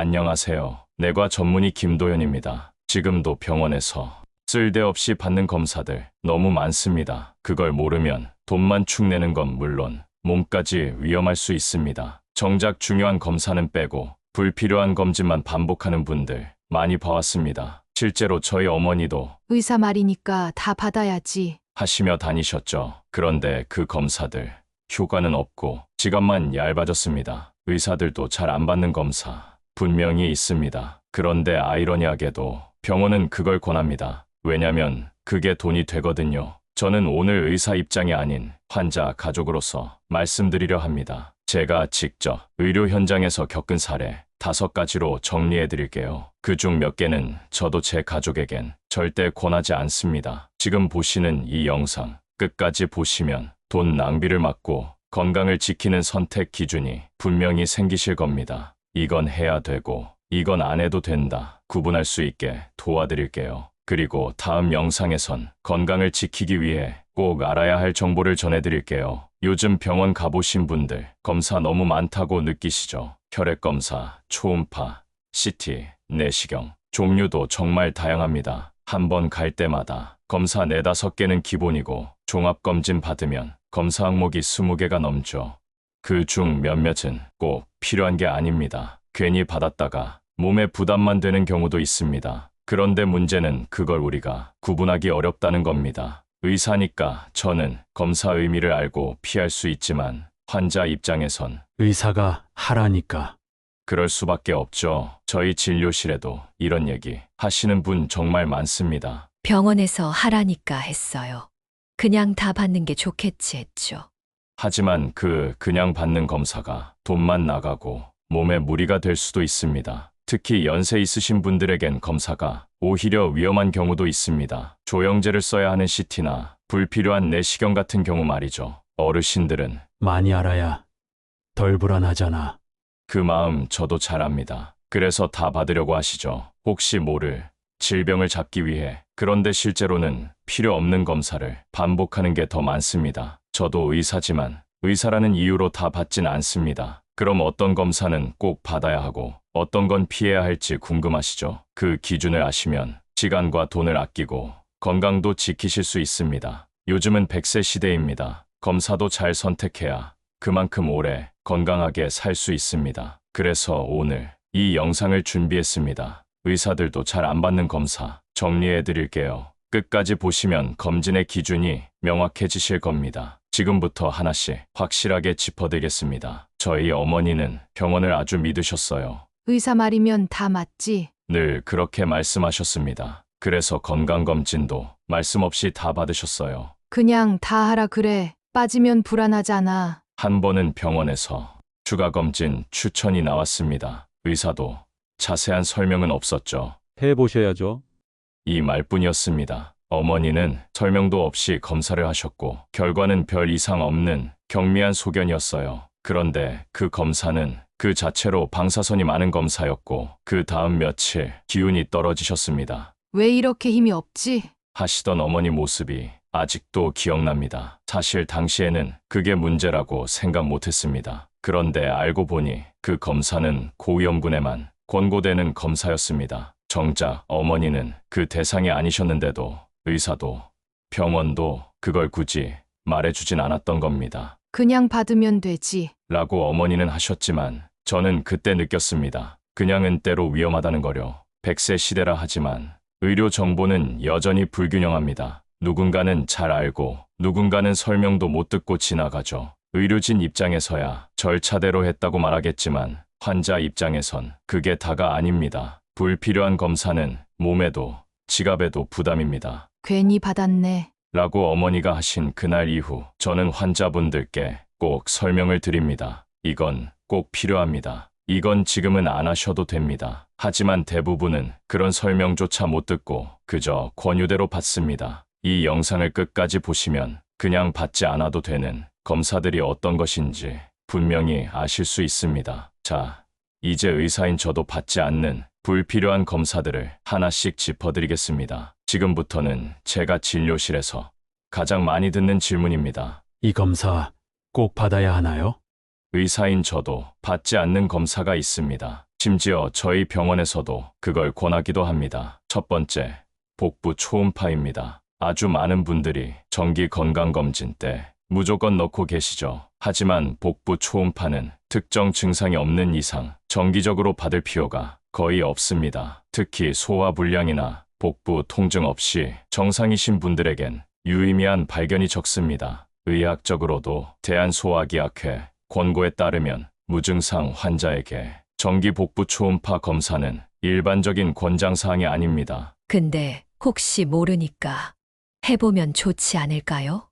안녕하세요. 내과 전문의 김도현입니다. 지금도 병원에서 쓸데없이 받는 검사들 너무 많습니다. 그걸 모르면 돈만 축내는 건 물론 몸까지 위험할 수 있습니다. 정작 중요한 검사는 빼고 불필요한 검진만 반복하는 분들 많이 봐왔습니다. 실제로 저희 어머니도 의사 말이니까 다 받아야지. 하시며 다니셨죠. 그런데 그 검사들 효과는 없고 지갑만 얇아졌습니다. 의사들도 잘 안 받는 검사 분명히 있습니다. 그런데 아이러니하게도 병원은 그걸 권합니다. 왜냐면 그게 돈이 되거든요. 저는 오늘 의사 입장이 아닌 환자 가족으로서 말씀드리려 합니다. 제가 직접 의료 현장에서 겪은 사례 5가지로 정리해 드릴게요. 그중 몇 개는 저도 제 가족에겐 절대 권하지 않습니다. 지금 보시는 이 영상 끝까지 보시면 돈 낭비를 막고 건강을 지키는 선택 기준이 분명히 생기실 겁니다. 이건 해야 되고 이건 안 해도 된다. 구분할 수 있게 도와드릴게요. 그리고 다음 영상에선 건강을 지키기 위해 꼭 알아야 할 정보를 전해드릴게요. 요즘 병원 가보신 분들 검사 너무 많다고 느끼시죠? 혈액검사, 초음파, CT, 내시경 종류도 정말 다양합니다. 한 번 갈 때마다 검사 4-5개는 기본이고 종합검진 받으면 검사 항목이 20개가 넘죠. 그 중 몇몇은 꼭 필요한 게 아닙니다. 괜히 받았다가 몸에 부담만 되는 경우도 있습니다. 그런데 문제는 그걸 우리가 구분하기 어렵다는 겁니다. 의사니까 저는 검사 의미를 알고 피할 수 있지만 환자 입장에선 의사가 하라니까. 그럴 수밖에 없죠. 저희 진료실에도 이런 얘기 하시는 분 정말 많습니다. 병원에서 하라니까 했어요. 그냥 다 받는 게 좋겠지 했죠. 하지만 그냥 받는 검사가 돈만 나가고 몸에 무리가 될 수도 있습니다. 특히 연세 있으신 분들에겐 검사가 오히려 위험한 경우도 있습니다. 조영제를 써야 하는 CT나 불필요한 내시경 같은 경우 말이죠. 어르신들은 많이 알아야 덜 불안하잖아. 그 마음 저도 잘 압니다. 그래서 다 받으려고 하시죠. 혹시 모를 질병을 잡기 위해. 그런데 실제로는 필요 없는 검사를 반복하는 게 더 많습니다. 저도 의사지만 의사라는 이유로 다 받진 않습니다. 그럼 어떤 검사는 꼭 받아야 하고 어떤 건 피해야 할지 궁금하시죠? 그 기준을 아시면 시간과 돈을 아끼고 건강도 지키실 수 있습니다. 요즘은 100세 시대입니다. 검사도 잘 선택해야 그만큼 오래 건강하게 살 수 있습니다. 그래서 오늘 이 영상을 준비했습니다. 의사들도 잘 안 받는 검사 정리해 드릴게요. 끝까지 보시면 검진의 기준이 명확해지실 겁니다. 지금부터 하나씩 확실하게 짚어드리겠습니다. 저희 어머니는 병원을 아주 믿으셨어요. 의사 말이면 다 맞지. 늘 그렇게 말씀하셨습니다. 그래서 건강검진도 말씀 없이 다 받으셨어요. 그냥 다 하라 그래. 빠지면 불안하잖아. 한 번은 병원에서 추가 검진 추천이 나왔습니다. 의사도 자세한 설명은 없었죠. 해보셔야죠. 이 말뿐이었습니다. 어머니는 설명도 없이 검사를 하셨고 결과는 별 이상 없는 경미한 소견이었어요. 그런데 그 검사는 그 자체로 방사선이 많은 검사였고 그 다음 며칠 기운이 떨어지셨습니다. 왜 이렇게 힘이 없지? 하시던 어머니 모습이 아직도 기억납니다. 사실 당시에는 그게 문제라고 생각 못했습니다. 그런데 알고 보니 그 검사는 고위험군에만 권고되는 검사였습니다. 정작 어머니는 그 대상이 아니셨는데도 의사도 병원도 그걸 굳이 말해주진 않았던 겁니다. 그냥 받으면 되지. 라고 어머니는 하셨지만 저는 그때 느꼈습니다. 그냥은 때로 위험하다는 거려. 100세 시대라 하지만 의료 정보는 여전히 불균형합니다. 누군가는 잘 알고 누군가는 설명도 못 듣고 지나가죠. 의료진 입장에서야 절차대로 했다고 말하겠지만 환자 입장에선 그게 다가 아닙니다. 불필요한 검사는 몸에도 지갑에도 부담입니다. 괜히 받았네. 라고 어머니가 하신 그날 이후 저는 환자분들께 꼭 설명을 드립니다. 이건 꼭 필요합니다. 이건 지금은 안 하셔도 됩니다. 하지만 대부분은 그런 설명조차 못 듣고 그저 권유대로 받습니다. 이 영상을 끝까지 보시면 그냥 받지 않아도 되는 검사들이 어떤 것인지 분명히 아실 수 있습니다. 자, 이제 의사인 저도 받지 않는 불필요한 검사들을 하나씩 짚어드리겠습니다. 지금부터는 제가 진료실에서 가장 많이 듣는 질문입니다. 이 검사 꼭 받아야 하나요? 의사인 저도 받지 않는 검사가 있습니다. 심지어 저희 병원에서도 그걸 권하기도 합니다. 첫 번째, 복부 초음파입니다. 아주 많은 분들이 정기 건강검진 때 무조건 넣고 계시죠. 하지만 복부 초음파는 특정 증상이 없는 이상 정기적으로 받을 필요가 거의 없습니다. 특히 소화불량이나 복부 통증 없이 정상이신 분들에겐 유의미한 발견이 적습니다. 의학적으로도 대한소화기학회 권고에 따르면 무증상 환자에게 정기 복부 초음파 검사는 일반적인 권장사항이 아닙니다. 근데 혹시 모르니까 해보면 좋지 않을까요?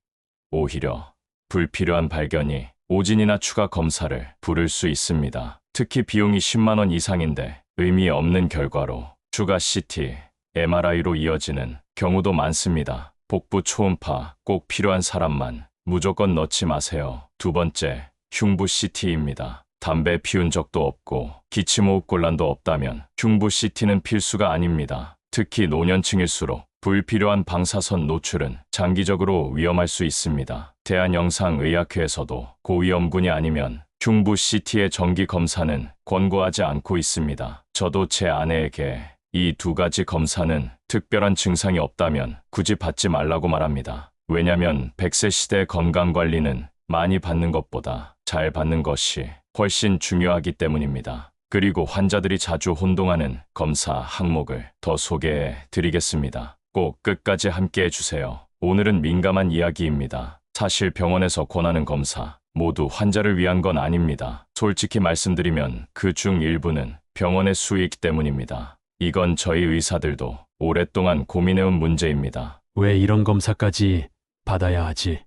오히려 불필요한 발견이 오진이나 추가 검사를 부를 수 있습니다. 특히 비용이 10만 원 이상인데 의미 없는 결과로 추가 CT, MRI로 이어지는 경우도 많습니다. 복부 초음파 꼭 필요한 사람만 무조건 넣지 마세요. 두 번째, 흉부 CT입니다. 담배 피운 적도 없고 기침호흡곤란도 없다면 흉부 CT는 필수가 아닙니다. 특히 노년층일수록 불필요한 방사선 노출은 장기적으로 위험할 수 있습니다. 대한영상의학회에서도 고위험군이 아니면 흉부 CT의 정기 검사는 권고하지 않고 있습니다. 저도 제 아내에게 이 두 가지 검사는 특별한 증상이 없다면 굳이 받지 말라고 말합니다. 왜냐면 100세 시대 건강관리는 많이 받는 것보다 잘 받는 것이 훨씬 중요하기 때문입니다. 그리고 환자들이 자주 혼동하는 검사 항목을 더 소개해 드리겠습니다. 꼭 끝까지 함께 해주세요. 오늘은 민감한 이야기입니다. 사실 병원에서 권하는 검사 모두 환자를 위한 건 아닙니다. 솔직히 말씀드리면 그 중 일부는 병원의 수익 때문입니다. 이건 저희 의사들도 오랫동안 고민해온 문제입니다. 왜 이런 검사까지 받아야 하지?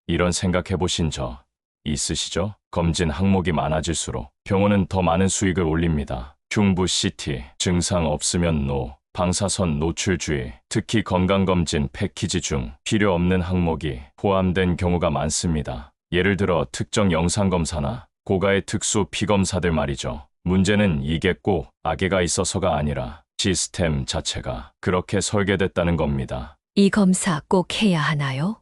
이런 생각해 보신 적 있으시죠? 검진 항목이 많아질수록 병원은 더 많은 수익을 올립니다. 흉부 CT, 증상 없으면 NO, 방사선 노출주의, 특히 건강검진 패키지 중 필요 없는 항목이 포함된 경우가 많습니다. 예를 들어 특정 영상검사나 고가의 특수 피검사들 말이죠. 문제는 이게 꼭 악의가 있어서가 아니라 시스템 자체가 그렇게 설계됐다는 겁니다. 이 검사 꼭 해야 하나요?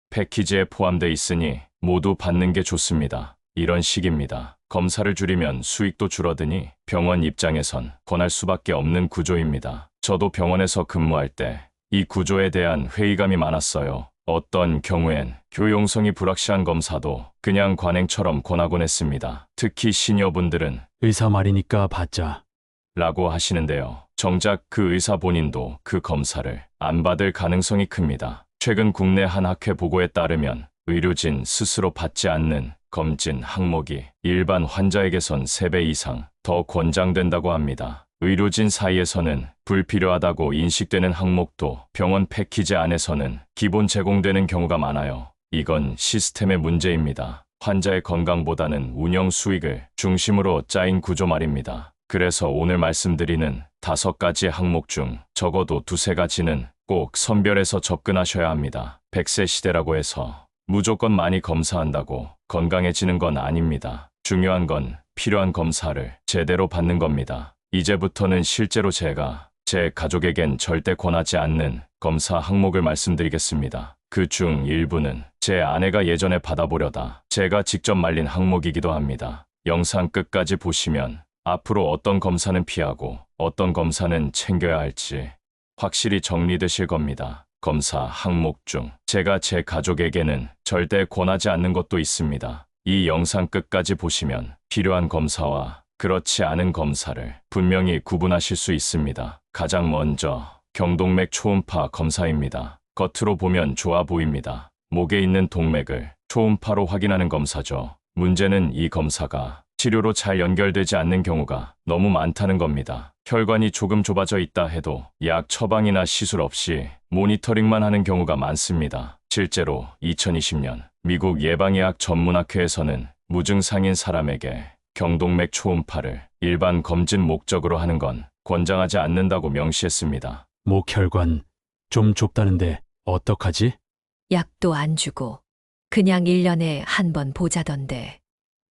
패키지에 포함돼 있으니 모두 받는 게 좋습니다. 이런 식입니다. 검사를 줄이면 수익도 줄어드니 병원 입장에선 권할 수밖에 없는 구조입니다. 저도 병원에서 근무할 때 이 구조에 대한 회의감이 많았어요. 어떤 경우엔 효용성이 불확실한 검사도 그냥 관행처럼 권하곤 했습니다. 특히 시니어분들은 의사 말이니까 받자. 라고 하시는데요. 정작 그 의사 본인도 그 검사를 안 받을 가능성이 큽니다. 최근 국내 한 학회 보고에 따르면 의료진 스스로 받지 않는 검진 항목이 일반 환자에게선 3배 이상 더 권장된다고 합니다. 의료진 사이에서는 불필요하다고 인식되는 항목도 병원 패키지 안에서는 기본 제공되는 경우가 많아요. 이건 시스템의 문제입니다. 환자의 건강보다는 운영 수익을 중심으로 짜인 구조 말입니다. 그래서 오늘 말씀드리는 5가지 항목 중 적어도 2-3가지는 꼭 선별해서 접근하셔야 합니다. 100세 시대라고 해서 무조건 많이 검사한다고 건강해지는 건 아닙니다. 중요한 건 필요한 검사를 제대로 받는 겁니다. 이제부터는 실제로 제가 제 가족에겐 절대 권하지 않는 검사 항목을 말씀드리겠습니다. 그 중 일부는 제 아내가 예전에 받아보려다 제가 직접 말린 항목이기도 합니다. 영상 끝까지 보시면 앞으로 어떤 검사는 피하고 어떤 검사는 챙겨야 할지 확실히 정리되실 겁니다. 검사 항목 중 제가 제 가족에게는 절대 권하지 않는 것도 있습니다. 이 영상 끝까지 보시면 필요한 검사와 그렇지 않은 검사를 분명히 구분하실 수 있습니다. 가장 먼저 경동맥 초음파 검사입니다. 겉으로 보면 좋아 보입니다. 목에 있는 동맥을 초음파로 확인하는 검사죠. 문제는 이 검사가 치료로 잘 연결되지 않는 경우가 너무 많다는 겁니다. 혈관이 조금 좁아져 있다 해도 약 처방이나 시술 없이 모니터링만 하는 경우가 많습니다. 실제로 2020년 미국 예방의학 전문학회에서는 무증상인 사람에게 경동맥 초음파를 일반 검진 목적으로 하는 건 권장하지 않는다고 명시했습니다. 목혈관 좀 좁다는데 어떡하지? 약도 안 주고 그냥 1년에 한 번 보자던데.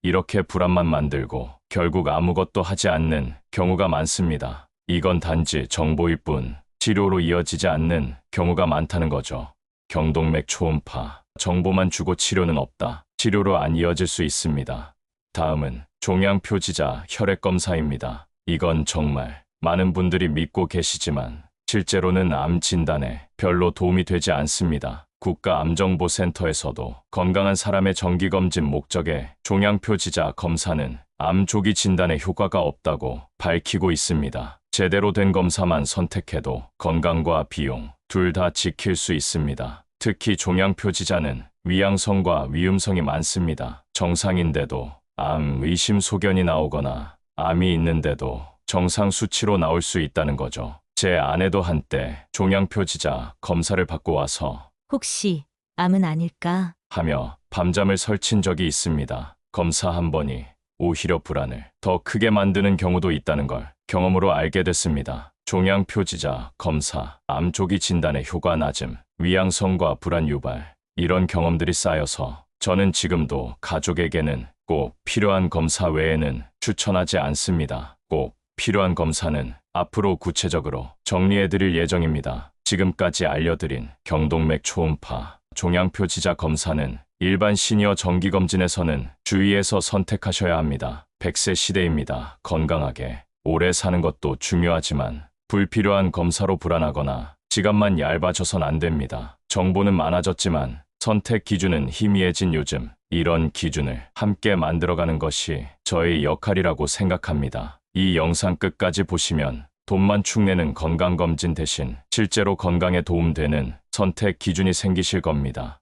이렇게 불안만 만들고 결국 아무것도 하지 않는 경우가 많습니다. 이건 단지 정보일 뿐 치료로 이어지지 않는 경우가 많다는 거죠. 경동맥 초음파, 정보만 주고 치료는 없다. 치료로 안 이어질 수 있습니다. 다음은 종양 표지자 혈액 검사입니다. 이건 정말 많은 분들이 믿고 계시지만 실제로는 암 진단에 별로 도움이 되지 않습니다. 국가암정보센터에서도 건강한 사람의 정기검진 목적의 종양표 지자 검사는 암 조기 진단에 효과가 없다고 밝히고 있습니다. 제대로 된 검사만 선택해도 건강과 비용 둘 다 지킬 수 있습니다. 특히 종양표 지자는 위양성과 위음성이 많습니다. 정상인데도 암 의심 소견이 나오거나 암이 있는데도 정상 수치로 나올 수 있다는 거죠. 제 아내도 한때 종양표 지자 검사를 받고 와서 혹시 암은 아닐까? 하며 밤잠을 설친 적이 있습니다. 검사 한 번이 오히려 불안을 더 크게 만드는 경우도 있다는 걸 경험으로 알게 됐습니다. 종양표 지자 검사, 암 조기 진단의 효과 낮음, 위양성과 불안 유발, 이런 경험들이 쌓여서 저는 지금도 가족에게는 꼭 필요한 검사 외에는 추천하지 않습니다. 꼭 필요한 검사는 앞으로 구체적으로 정리해드릴 예정입니다. 지금까지 알려드린 경동맥 초음파, 종양표 지자 검사는 일반 시니어 정기검진에서는 주의해서 선택하셔야 합니다. 100세 시대입니다. 건강하게 오래 사는 것도 중요하지만 불필요한 검사로 불안하거나 지갑만 얇아져선 안 됩니다. 정보는 많아졌지만 선택 기준은 희미해진 요즘, 이런 기준을 함께 만들어가는 것이 저의 역할이라고 생각합니다. 이 영상 끝까지 보시면 돈만 축내는 건강검진 대신 실제로 건강에 도움되는 선택 기준이 생기실 겁니다.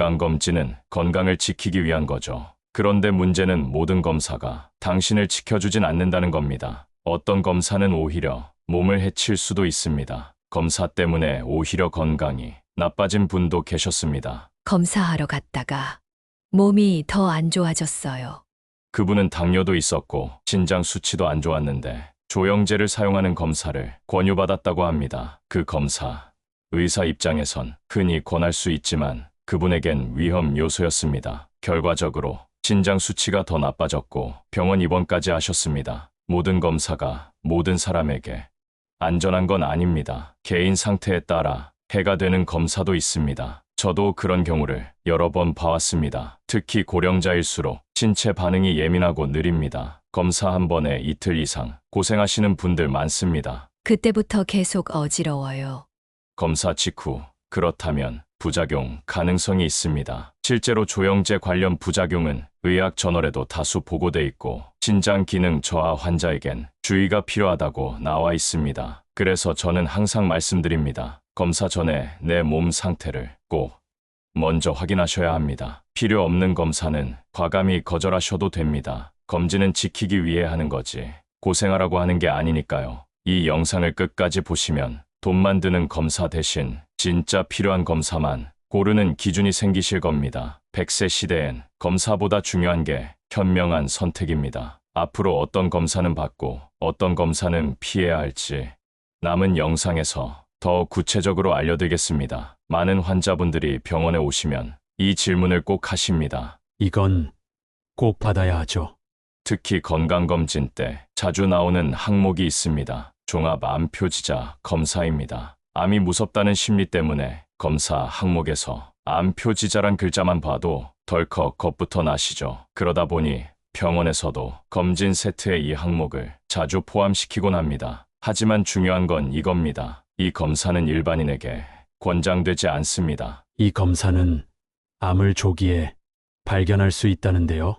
건강검진은 건강을 지키기 위한 거죠. 그런데 문제는 모든 검사가 당신을 지켜주진 않는다는 겁니다. 어떤 검사는 오히려 몸을 해칠 수도 있습니다. 검사 때문에 오히려 건강이 나빠진 분도 계셨습니다. 검사하러 갔다가 몸이 더 안 좋아졌어요. 그분은 당뇨도 있었고 신장 수치도 안 좋았는데 조영제를 사용하는 검사를 권유받았다고 합니다. 그 검사, 의사 입장에선 흔히 권할 수 있지만 그분에겐 위험 요소였습니다. 결과적으로 신장 수치가 더 나빠졌고 병원 입원까지 하셨습니다. 모든 검사가 모든 사람에게 안전한 건 아닙니다. 개인 상태에 따라 해가 되는 검사도 있습니다. 저도 그런 경우를 여러 번 봐왔습니다. 특히 고령자일수록 신체 반응이 예민하고 느립니다. 검사 한 번에 이틀 이상 고생하시는 분들 많습니다. 그때부터 계속 어지러워요. 검사 직후 그렇다면 부작용 가능성이 있습니다. 실제로 조영제 관련 부작용은 의학 저널에도 다수 보고돼 있고 신장 기능 저하 환자에겐 주의가 필요하다고 나와 있습니다. 그래서 저는 항상 말씀드립니다. 검사 전에 내 몸 상태를 꼭 먼저 확인하셔야 합니다. 필요 없는 검사는 과감히 거절하셔도 됩니다. 검진은 지키기 위해 하는 거지 고생하라고 하는 게 아니니까요. 이 영상을 끝까지 보시면 돈만 드는 검사 대신 진짜 필요한 검사만 고르는 기준이 생기실 겁니다. 100세 시대엔 검사보다 중요한 게 현명한 선택입니다. 앞으로 어떤 검사는 받고 어떤 검사는 피해야 할지 남은 영상에서 더 구체적으로 알려드리겠습니다. 많은 환자분들이 병원에 오시면 이 질문을 꼭 하십니다. 이건 꼭 받아야 하죠. 특히 건강검진 때 자주 나오는 항목이 있습니다. 종합암표지자 검사입니다. 암이 무섭다는 심리 때문에 검사 항목에서 암표지자란 글자만 봐도 덜컥 겁부터 나시죠. 그러다 보니 병원에서도 검진 세트에 이 항목을 자주 포함시키곤 합니다. 하지만 중요한 건 이겁니다. 이 검사는 일반인에게 권장되지 않습니다. 이 검사는 암을 조기에 발견할 수 있다는데요.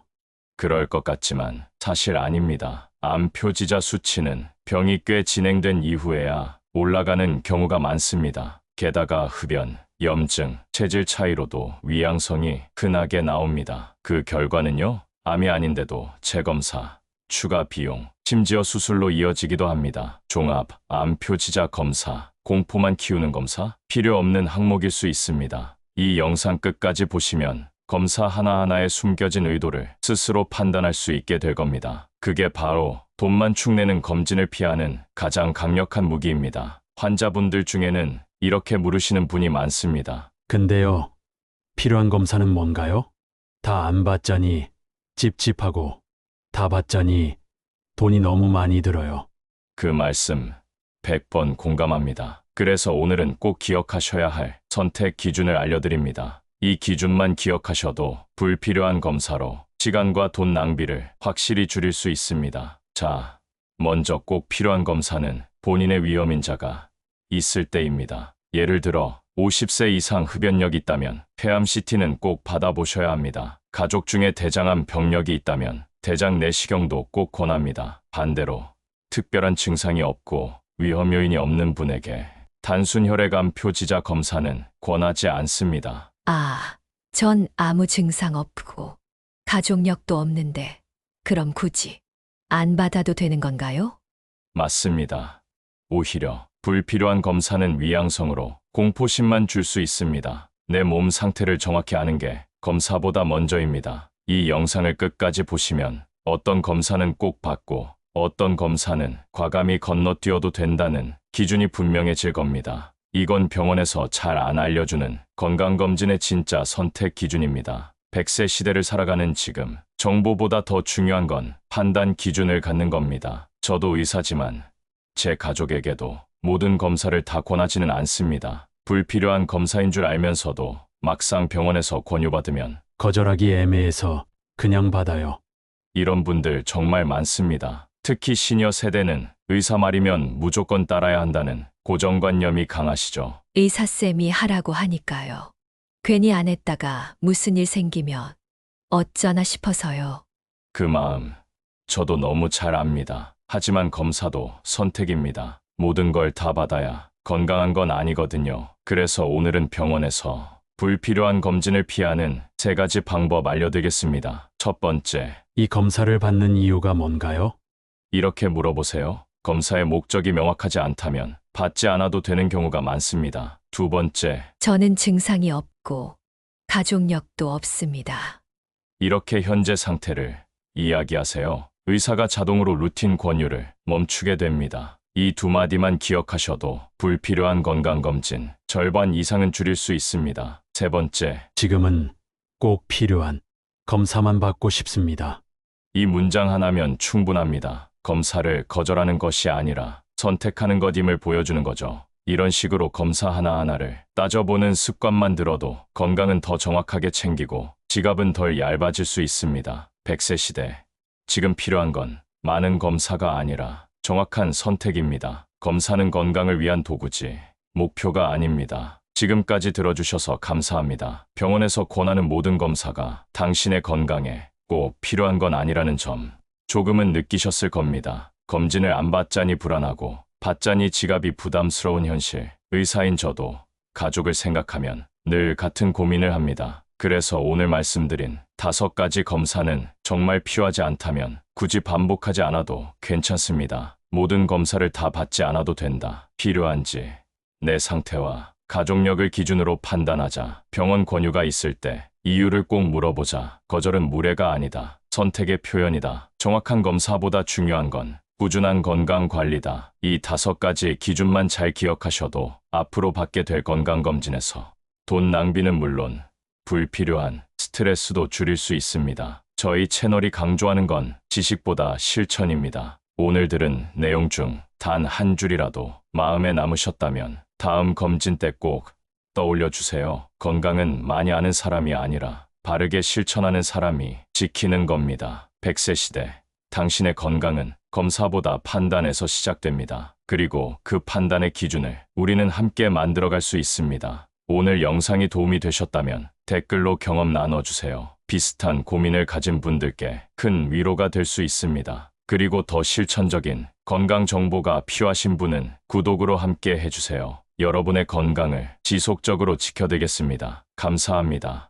그럴 것 같지만 사실 아닙니다. 암표지자 수치는 병이 꽤 진행된 이후에야 올라가는 경우가 많습니다. 게다가 흡연, 염증, 체질 차이로도 위양성이 흔하게 나옵니다. 그 결과는요, 암이 아닌데도 재검사, 추가 비용, 심지어 수술로 이어지기도 합니다. 종합, 암표지자 검사, 공포만 키우는 검사? 필요 없는 항목일 수 있습니다. 이 영상 끝까지 보시면 검사 하나하나에 숨겨진 의도를 스스로 판단할 수 있게 될 겁니다. 그게 바로 돈만 축내는 검진을 피하는 가장 강력한 무기입니다. 환자분들 중에는 이렇게 물으시는 분이 많습니다. 근데요, 필요한 검사는 뭔가요? 다 안 받자니 찝찝하고 다 받자니 돈이 너무 많이 들어요. 그 말씀 100번 공감합니다. 그래서 오늘은 꼭 기억하셔야 할 선택 기준을 알려드립니다. 이 기준만 기억하셔도 불필요한 검사로 시간과 돈 낭비를 확실히 줄일 수 있습니다. 자, 먼저 꼭 필요한 검사는 본인의 위험인자가 있을 때입니다. 예를 들어 50세 이상 흡연력이 있다면 폐암CT는 꼭 받아보셔야 합니다. 가족 중에 대장암 병력이 있다면 대장 내시경도 꼭 권합니다. 반대로 특별한 증상이 없고 위험 요인이 없는 분에게 단순 혈액암 표지자 검사는 권하지 않습니다. 아, 전 아무 증상 없고 가족력도 없는데 그럼 굳이 안 받아도 되는 건가요? 맞습니다. 오히려 불필요한 검사는 위양성으로 공포심만 줄 수 있습니다. 내 몸 상태를 정확히 아는 게 검사보다 먼저입니다. 이 영상을 끝까지 보시면 어떤 검사는 꼭 받고 어떤 검사는 과감히 건너뛰어도 된다는 기준이 분명해질 겁니다. 이건 병원에서 잘 안 알려주는 건강검진의 진짜 선택 기준입니다. 100세 시대를 살아가는 지금, 정보보다 더 중요한 건 판단 기준을 갖는 겁니다. 저도 의사지만 제 가족에게도 모든 검사를 다 권하지는 않습니다. 불필요한 검사인 줄 알면서도 막상 병원에서 권유받으면 거절하기 애매해서 그냥 받아요. 이런 분들 정말 많습니다. 특히 시니어 세대는 의사 말이면 무조건 따라야 한다는 고정관념이 강하시죠. 의사쌤이 하라고 하니까요. 괜히 안 했다가 무슨 일 생기면 어쩌나 싶어서요. 그 마음 저도 너무 잘 압니다. 하지만 검사도 선택입니다. 모든 걸 다 받아야 건강한 건 아니거든요. 그래서 오늘은 병원에서 불필요한 검진을 피하는 3가지 방법 알려드리겠습니다. 첫 번째, 이 검사를 받는 이유가 뭔가요? 이렇게 물어보세요. 검사의 목적이 명확하지 않다면 받지 않아도 되는 경우가 많습니다. 두 번째, 저는 증상이 없고 가족력도 없습니다. 이렇게 현재 상태를 이야기하세요. 의사가 자동으로 루틴 권유를 멈추게 됩니다. 이 2마디만 기억하셔도 불필요한 건강검진 절반 이상은 줄일 수 있습니다. 세 번째, 지금은 꼭 필요한 검사만 받고 싶습니다. 이 문장 하나면 충분합니다. 검사를 거절하는 것이 아니라 선택하는 것임을 보여주는 거죠. 이런 식으로 검사 하나하나를 따져보는 습관만 들어도 건강은 더 정확하게 챙기고 지갑은 덜 얇아질 수 있습니다. 100세 시대, 지금 필요한 건 많은 검사가 아니라 정확한 선택입니다. 검사는 건강을 위한 도구지 목표가 아닙니다. 지금까지 들어주셔서 감사합니다. 병원에서 권하는 모든 검사가 당신의 건강에 꼭 필요한 건 아니라는 점 조금은 느끼셨을 겁니다. 검진을 안 받자니 불안하고 받자니 지갑이 부담스러운 현실. 의사인 저도 가족을 생각하면 늘 같은 고민을 합니다. 그래서 오늘 말씀드린 5가지 검사는 정말 필요하지 않다면 굳이 반복하지 않아도 괜찮습니다. 모든 검사를 다 받지 않아도 된다. 필요한지 내 상태와 가족력을 기준으로 판단하자. 병원 권유가 있을 때 이유를 꼭 물어보자. 거절은 무례가 아니다. 선택의 표현이다. 정확한 검사보다 중요한 건 꾸준한 건강 관리다. 이 5가지 기준만 잘 기억하셔도 앞으로 받게 될 건강검진에서 돈 낭비는 물론 불필요한 스트레스도 줄일 수 있습니다. 저희 채널이 강조하는 건 지식보다 실천입니다. 오늘 들은 내용 중 단 한 줄이라도 마음에 남으셨다면 다음 검진 때 꼭 떠올려 주세요. 건강은 많이 아는 사람이 아니라 바르게 실천하는 사람이 지키는 겁니다. 100세 시대, 당신의 건강은 검사보다 판단에서 시작됩니다. 그리고 그 판단의 기준을 우리는 함께 만들어갈 수 있습니다. 오늘 영상이 도움이 되셨다면 댓글로 경험 나눠주세요. 비슷한 고민을 가진 분들께 큰 위로가 될 수 있습니다. 그리고 더 실천적인 건강 정보가 필요하신 분은 구독으로 함께 해주세요. 여러분의 건강을 지속적으로 지켜드리겠습니다. 감사합니다.